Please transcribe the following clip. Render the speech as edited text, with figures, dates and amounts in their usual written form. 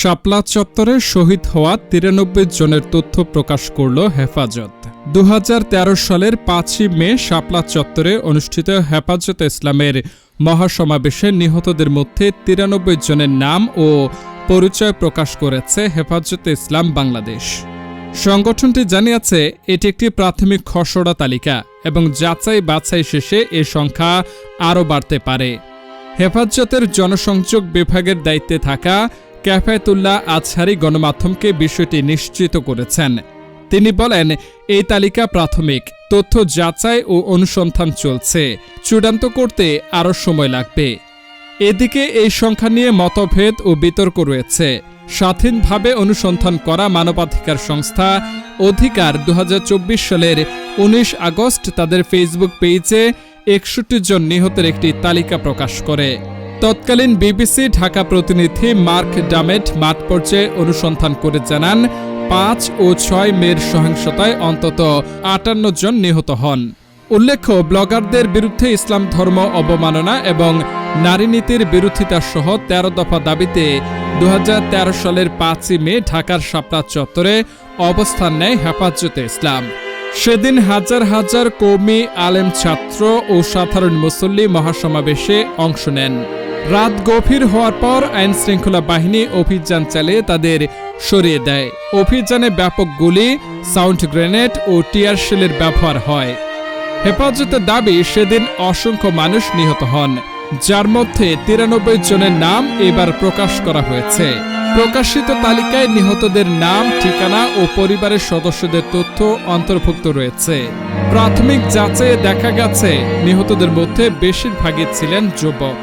শাপলা চত্বরে শহীদ হওয়া ৯৩ জনের তথ্য প্রকাশ করল হেফাজত। ২০১৩ সালের ৫ই মে শাপলা চত্বরে অনুষ্ঠিত হেফাজতে ইসলামের মহাসমাবেশে নিহতদের মধ্যে ৯৩ জনের নাম ও পরিচয় প্রকাশ করেছে হেফাজতে ইসলাম বাংলাদেশ। সংগঠনটি জানিয়েছে এটি একটি প্রাথমিক খসড়া তালিকা এবং যাচাই বাছাই শেষে এ সংখ্যা আরও বাড়তে পারে। হেফাজতের জনসংযোগ বিভাগের দায়িত্বে থাকা ক্যাফায়েতুল্লাহ আজহারী গণমাধ্যমকে বিষয়টি নিশ্চিত করেছেন। তিনি বলেন, এই তালিকা প্রাথমিক, তথ্য যাচাই ও অনুসন্ধান চলছে, চূড়ান্ত করতে আরও সময় লাগবে। এদিকে এই সংখ্যা নিয়ে মতভেদ ও বিতর্ক রয়েছে। স্বাধীনভাবে অনুসন্ধান করা মানবাধিকার সংস্থা অধিকার ২০২৪ সালের ১৯ আগস্ট তাদের ফেসবুক পেজে ৬১ জন নিহতের একটি তালিকা প্রকাশ করে। তৎকালীন বিবিসি ঢাকা প্রতিনিধি মার্ক ডামেট মাঠ পর্যায়ে অনুসন্ধান করে জানান, ৫ ও ৬ মের সহিংসতায় অন্তত ৫৮ জন নিহত হন। উল্লেখ্য, ব্লগারদের বিরুদ্ধে ইসলাম ধর্ম অবমাননা এবং নারী নীতির বিরোধিতা সহ ১৩ দফা দাবিতে ২০১৩ সালের ৫ই মে ঢাকার শাপলা চত্বরে অবস্থান নেয় হেফাজতে ইসলাম। সেদিন হাজার হাজার কওমি আলেম, ছাত্র ও সাধারণ মুসল্লি মহাসমাবেশে অংশ নেন। রাত গভীর হওয়ার পর আইন শৃঙ্খলা বাহিনী অভিযান চালিয়ে তাদের সরিয়ে দেয়। অভিযানে ব্যাপক গুলি, সাউন্ড গ্রেনেড ও টিয়ার শেলের ব্যবহার হয়। হেফাজতের দাবি, সেদিন অসংখ্য মানুষ নিহত হন, যার মধ্যে ৯৩ জনের নাম এবার প্রকাশ করা হয়েছে। প্রকাশিত তালিকায় নিহতদের নাম, ঠিকানা ও পরিবারের সদস্যদের তথ্য অন্তর্ভুক্ত রয়েছে। প্রাথমিক যাচাইয়ে দেখা গেছে, নিহতদের মধ্যে বেশিরভাগই ছিলেন যুবক।